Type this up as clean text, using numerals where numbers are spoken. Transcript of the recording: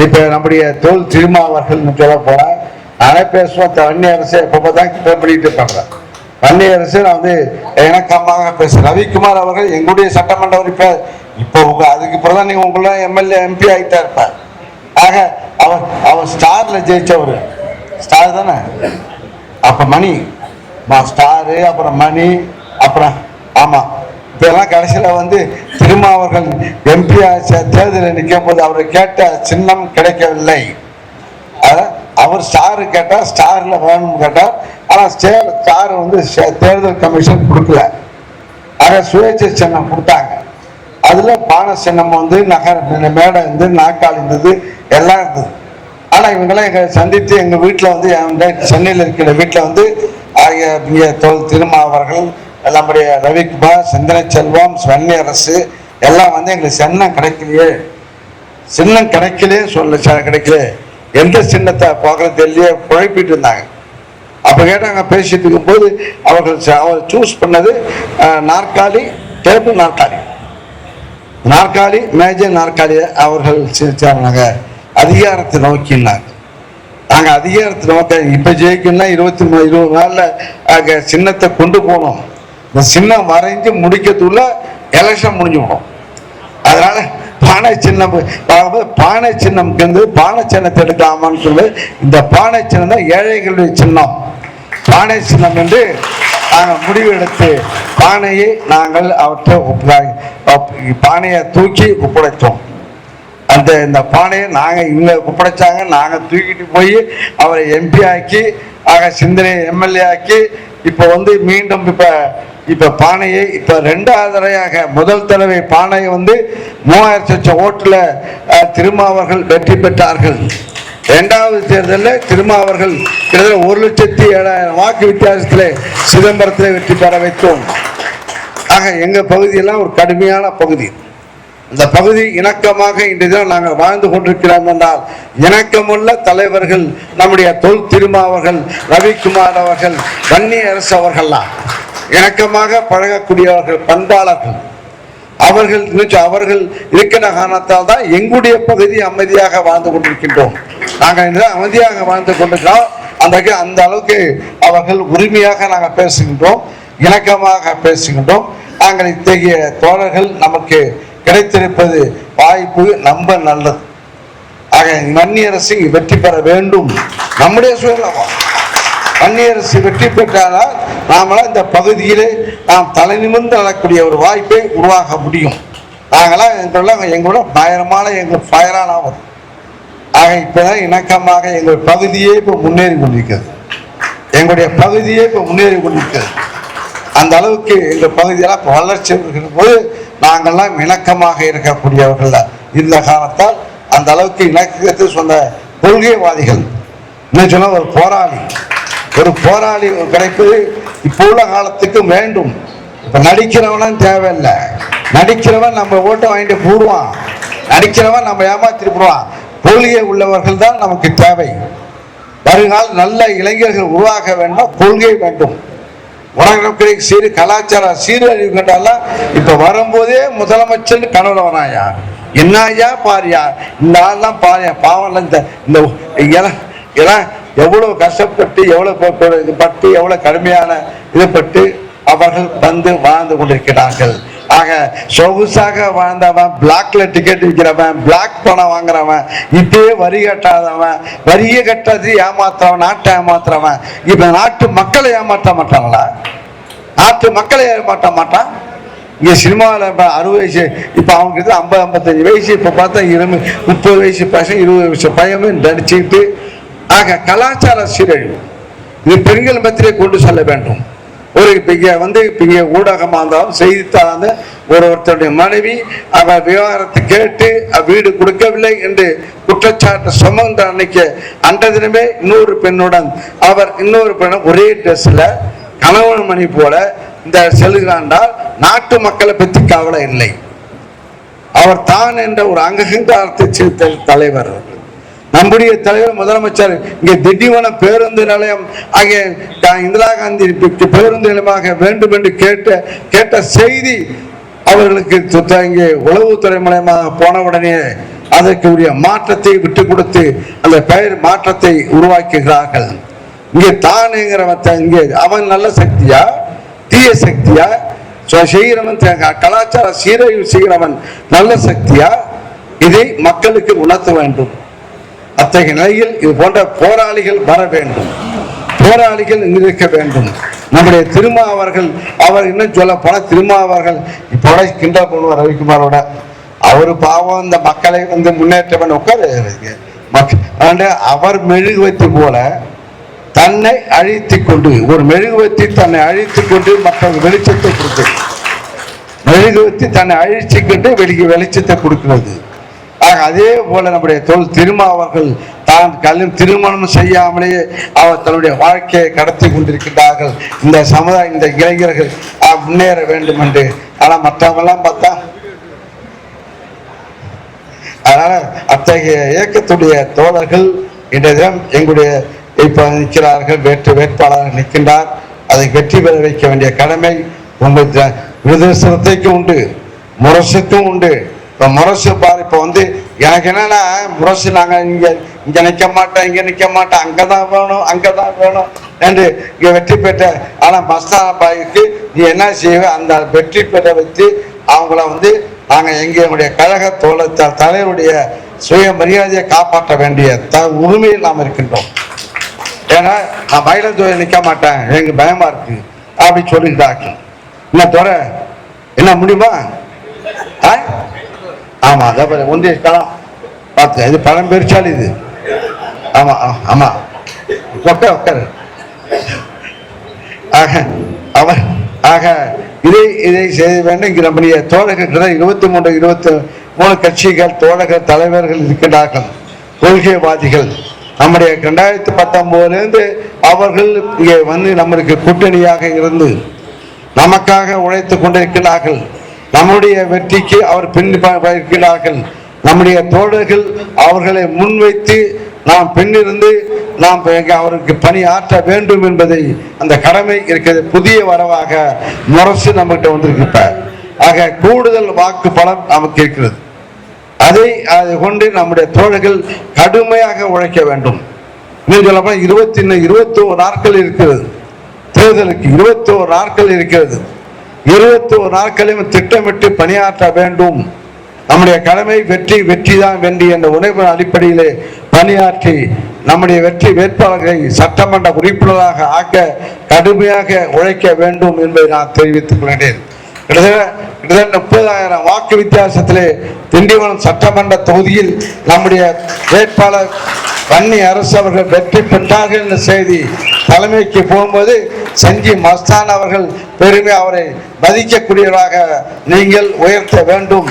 இப்ப நம்முடைய தோல் திருமாவர்கள் சொல்ல போனா நானே பேசுவோம். வன்னிய அரசு எப்பதான் பண்ணிட்டு இருப்பாங்க. வன்னிய அரசு நான் வந்து இணக்கமாக பேசுறேன். ரவிக்குமார் அவர்கள் எங்களுடைய சட்டமன்ற உறுப்பினர். இப்போ அதுக்கு பிறகுதான் நீங்க உங்கள எம்எல்ஏ எம்பி ஆகிட்டா இருப்பார். ஆக அவர் ஸ்டார்ல ஜெயிச்சவர். ஸ்டார் தானே. அப்ப மணி ஸ்டாரு, அப்புறம் மணி, அப்புறம் ஆமா இப்பெல்லாம் கடைசியில வந்து திருமாவர்கள் எம்பி தேர்தலில் நிற்கும் போது அவர் கேட்ட சின்னம் கிடைக்கவில்லை. அவர் ஸ்டார் கேட்டார், ஸ்டார்ல வேணும்னு கேட்டார். ஆனா ஸ்டார் வந்து தேர்தல் கமிஷன் கொடுக்கல. ஆக சுயேட்சை சின்னம் கொடுத்தாங்க. அதுல பானை சின்னம் வந்து நகர மேடை இருந்து நாற்காலி இருந்தது, எல்லாம் இருந்தது. ஆனா இவங்கெல்லாம் எங்க சந்தித்து எங்க வீட்டுல வந்து சென்னையில் இருக்கிற வீட்டுல வந்து திருமாவர்கள், நம்முடைய ரவிக்குமார், சிந்தனை செல்வம், வன்னிய அரசு எல்லாம் வந்து எங்களுக்கு சின்னம் கிடைக்கலையே, சின்னம் கிடைக்கலையே கிடைக்கல, எந்த சின்னத்தை பார்க்கறது தெரியலையே குழப்பிட்டு இருந்தாங்க. அப்ப கேட்டாங்க. பேசிட்டு இருக்கும் போது அவர் சூஸ் பண்ணது நாற்காலி, டேபிள் நாற்காலி, நாற்காலி, மேஜர் நாற்காலி. அவர்கள் சிரிச்சாங்க. அதிகாரத்தை நோக்கினாங்க. நாங்க அதிகாரத்தை நோக்க இப்ப ஜெயிக்கணும்னா 20 நாள்ல சின்னத்தை கொண்டு போனோம். இந்த சின்னம் வரைஞ்சு முடிக்கிறதுக்குள்ள எலெக்ஷன் முடிஞ்சு விடும். அதனால பானை சின்னம், பானை சின்னம் பானை சின்னத்தை எடுக்கலாமான்னு சொல்லி இந்த பானை சின்னம் தான் ஏழைகளுடைய சின்னம். பானை சின்னம் என்று நாங்கள் முடிவு எடுத்து பானையை நாங்கள் அவற்றை பானையை தூக்கி ஒப்படைத்தோம். இந்த பானையை நாங்கள் இவங்க ஒப்படைச்சாங்க. நாங்கள் தூக்கிட்டு போய் அவரை எம்பி ஆக்கி, சிந்தனை எம்எல்ஏ ஆக்கி, இப்போ வந்து மீண்டும் இப்ப பானையை இப்ப 2வது தடவையாக, முதல் தடவை பானையை வந்து 3000 ஓட்டுல திருமாவர்கள் வெற்றி பெற்றார்கள். 2வது தேர்தலில் திருமாவர்கள் கிட்டத்தட்ட 1,07,000 வாக்கு வித்தியாசத்தில் சிதம்பரத்தில் வெற்றி பெற வைத்தோம். ஆக எங்க பகுதியெல்லாம் ஒரு கடுமையான பகுதி. இந்த பகுதி இணக்கமாக இன்றைய தினம் நாங்கள் வாழ்ந்து கொண்டிருக்கிறோம் என்றால் இணக்கமுள்ள தலைவர்கள் நம்முடைய தொல் திருமாவர்கள், ரவிக்குமார் அவர்கள், வன்னிய அரசு அவர்கள்லாம் இணக்கமாக பழகக்கூடியவர்கள், பண்பாளர்கள். அவர்கள் இருக்கிற காரணத்தால் தான் எங்களுடைய பகுதி அமைதியாக வாழ்ந்து கொண்டிருக்கின்றோம். நாங்கள் அமைதியாக வாழ்ந்து கொண்டிருக்கிறோம். அந்த அளவுக்கு அவர்கள் உரிமையாக நாங்கள் பேசுகின்றோம், இணக்கமாக பேசுகின்றோம். நாங்கள் இத்தகைய தோழர்கள் நமக்கு கிடைத்திருப்பது வாய்ப்பு ரொம்ப நல்லது. ஆக வன்னிய அரசு வெற்றி பெற வேண்டும். நம்முடைய சுயநலம். வன்னிய அரசு வெற்றி பெற்றால் நாமெல்லாம் இந்த பகுதியிலே நாம் தலை நிமிர்ந்து நடக்கூடிய ஒரு வாய்ப்பை உருவாக்க முடியும். நாங்களாம் எங்களோட பயங்கரமான எங்கள் ஃபயரானவர். ஆக இப்பதான் இணக்கமாக எங்கள் பகுதியே இப்போ முன்னேறி கொண்டிருக்கிறது. எங்களுடைய பகுதியே இப்போ முன்னேறி கொண்டிருக்கிறது. அந்த அளவுக்கு எங்கள் பகுதியெல்லாம் வளர்ச்சி இருக்கிற போது நாங்கள்லாம் இணக்கமாக இருக்கக்கூடியவர்கள். இந்த காரணத்தால் அந்த அளவுக்கு இணக்கத்தை சொன்ன கொள்கைவாதிகள், என்ன சொன்ன ஒரு போராளி கிடைப்பது இப்போ உள்ள காலத்துக்கு வேண்டும். இப்ப நடிக்கிறவனும் தேவையில்லை. நடிக்கிறவன் நம்ம ஓட்டை வாங்கிட்டு போடுவான், நடிக்கிறவன் நம்ம ஏமாத்திட்டு போடுவான். கொள்கை உள்ளவர்கள் தான் நமக்கு தேவை. வருங்கால நல்ல இளைஞர்கள் உருவாக வேண்டும், கொள்கை வேண்டும். உலக கலாச்சார சீரழிவு கண்டாலாம் இப்ப வரும்போதே முதலமைச்சர் கனவுல வராயா, என்னையா பாரியா, இந்த ஆள்லாம் பாரியா, பாவம் இந்த எவ்வளவு கஷ்டப்பட்டு எவ்வளவு கடுமையான இதுபட்டு அவர்கள் வந்து வாழ்ந்து கொண்டிருக்கிறார்கள். ஆக சொகுசாக வாழ்ந்தவன், பிளாக்ல டிக்கெட் விற்கிறவன், பிளாக் பணம் வாங்குறவன், இப்பயே வரி கட்டாதவன், வரியை கட்டாது ஏமாத்துறவன், நாட்டை ஏமாத்துறவன், இப்ப நாட்டு மக்களை ஏமாற்ற மாட்டாங்களா? நாட்டு மக்களை ஏமாற்ற மாட்டான். இங்க சினிமாவில் 60 வயசு, இப்ப அவங்களுக்கு 50-55 வயசு, இப்ப பார்த்தா 30 வயசு பசங்க, 20 வயசு பையனும் நடிச்சுக்கிட்டு. ஆக கலாச்சார சீரழிவு இது பெண்கள் மத்தியிலே கொண்டு செல்ல வேண்டும். ஒரு இங்க ஊடகமாக இருந்தாலும் செய்தித்தாள ஒருத்தருடைய மனைவி அவர் விவகாரத்தை கேட்டு வீடு கொடுக்கவில்லை என்று குற்றச்சாட்டு சுமந்த அன்னைக்கு அன்றைய தினமே இன்னொரு பெண்ணுடன் இன்னொரு பெண்ணும் ஒரே ட்ரெஸ்ல கணவன் மணி போல இந்த செல்கிறாண்டால் நாட்டு மக்களை பற்றி கவலை இல்லை. அவர் தான் என்ற ஒரு அங்கீகாரத்தை சேர்த்த தலைவர். நம்முடைய தலைவர் முதலமைச்சர் இங்கே திண்டிவனம் பேருந்து நிலையம் ஆகிய இந்திரா காந்தி பேருந்து நிலையமாக வேண்டும் என்று கேட்ட செய்தி அவர்களுக்கு இங்கே உளவுத்துறை மூலயமாக போன உடனே அதற்குரிய மாற்றத்தை விட்டு கொடுத்து அந்த பெயர் மாற்றத்தை உருவாக்குகிறார்கள். இங்கே தானுங்கிறவன் இங்கே அவன் நல்ல சக்தியா தீய சக்தியா, செய்கிறவன் கலாச்சார சீரழிவு செய்கிறவன் நல்ல சக்தியா, இதை மக்களுக்கு உணர்த்த வேண்டும். அத்தகைய நிலையில் இது போன்ற போராளிகள் வர வேண்டும், போராளிகள் இருக்க வேண்டும். நம்முடைய திருமாவர்கள் அவர் இன்னும் சொல்ல போன திருமாவர்கள் இப்போ கிண்டல் பண்ணுவார் ரவிக்குமாரோட. அவரு பாவம் இந்த மக்களை முன்னேற்றம் உட்கார அவர் மெழுகுவத்தி போல தன்னை அழித்து கொண்டு ஒரு மெழுகுவத்தி தன்னை அழித்து கொண்டு மற்றவங்க வெளிச்சத்தை கொடுக்கிறது. மெழுகுவத்தி தன்னை அழிச்சு கொண்டு வெளிச்சத்தை கொடுக்கிறது. அதே போல நம்முடைய திருமாவர்கள் தான் திருமணம் செய்யாமலேயே அவர் தன்னுடைய வாழ்க்கையை கடத்தி கொண்டிருக்கின்றார்கள். இந்த சமுதாயம் இந்த இளைஞர்கள் முன்னேற வேண்டும் என்று. ஆனா மற்றவங்கெல்லாம் பார்த்தா அதனால அத்தகைய இயக்கத்துடைய தோழர்கள் இன்றைய தினம் எங்களுடைய இப்ப நிற்கிறார்கள், வேட்பாளர்கள் நிற்கின்றார். அதை வெற்றி பெற வைக்க வேண்டிய கடமை உங்களுக்கு விடுதலை சிறுத்தைக்கும் உண்டு, முரசுக்கும் உண்டு. இப்போ முரசு பாரு, இப்போ எனக்கு என்னன்னா முரசு நாங்கள் இங்கே நிற்க மாட்டோம், இங்கே நிற்க மாட்டோம், அங்கே தான் வேணும் என்று இங்கே வெற்றி பெற்ற. ஆனால் மஸ்தான பாய்க்கு நீ என்ன செய்வ, அந்த வெற்றி பெற வச்சு அவங்கள நாங்கள் எங்களுடைய கழக தலைவருடைய சுய மரியாதையை காப்பாற்ற வேண்டிய உரிமையில் நாம் இருக்கின்றோம். ஏன்னா நான் மயிலாடுதுறை நிற்க மாட்டேன், எனக்கு பயமா இருக்கு அப்படி சொல்லிட்டார்கள். என்ன தோற என்ன முடியுமா? ஆமா அதான் ஒன்றிய களம் பார்த்து இது பழம் பெருச்சால் இது. ஆமா ஆமா உட்காரு. ஆக இதை செய்ய வேண்டும். இங்கு நம்முடைய தோழர்கள் 23 கட்சிகள் தோழர்கள் தலைவர்கள் இருக்கின்றார்கள், கொள்கைவாதிகள். நம்முடைய 2019 அவர்கள் இங்கே நம்மளுக்கு கூட்டணியாக இருந்து நமக்காக உழைத்துக் கொண்டிருக்கிறார்கள். நம்முடைய வெற்றிக்கு அவர் பின்னிருக்கிறார்கள். நம்முடைய தோழர்கள் அவர்களை முன்வைத்து நாம் பின்னிருந்து நாம் அவருக்கு பணி ஆற்ற வேண்டும் என்பதை அந்த கடமை இருக்கிறது. புதிய வரவாக முரசு நம்மகிட்ட வந்திருக்கிறார். ஆக கூடுதல் வாக்கு பலம் நமக்கு இருக்கிறது. அதை கொண்டு நம்முடைய தோழர்கள் கடுமையாக உழைக்க வேண்டும். இன்னும் சொல்ல போனால் 21 நாட்கள் இருக்கிறது தேர்தலுக்கு. 21 நாட்கள் இருக்கிறது. 21 நாட்களையும் திட்டமிட்டு பணியாற்ற வேண்டும். நம்முடைய கடமை வெற்றி தான் வெற்றி என்ற உணர்வின் அடிப்படையிலே பணியாற்றி நம்முடைய வெற்றி வேட்பாளர்களை சட்டமன்ற உறுப்பினராக ஆக்க கடுமையாக உழைக்க வேண்டும் என்பதை நான் தெரிவித்துக் கொள்கிறேன். கிட்டத்தட்ட 30,000 வாக்கு வித்தியாசத்திலே திண்டிவனம் சட்டமன்ற தொகுதியில் நம்முடைய வேட்பாளர் வன்னி அரசு அவர்கள் வெற்றி பெற்றார்கள் என்ற செய்தி தலைமைக்கு போகும்போது செஞ்சி மஸ்தான் அவர்கள் பெருமை அவரை மதிக்கக்கூடியவராக நீங்கள் உயர்த்த வேண்டும்.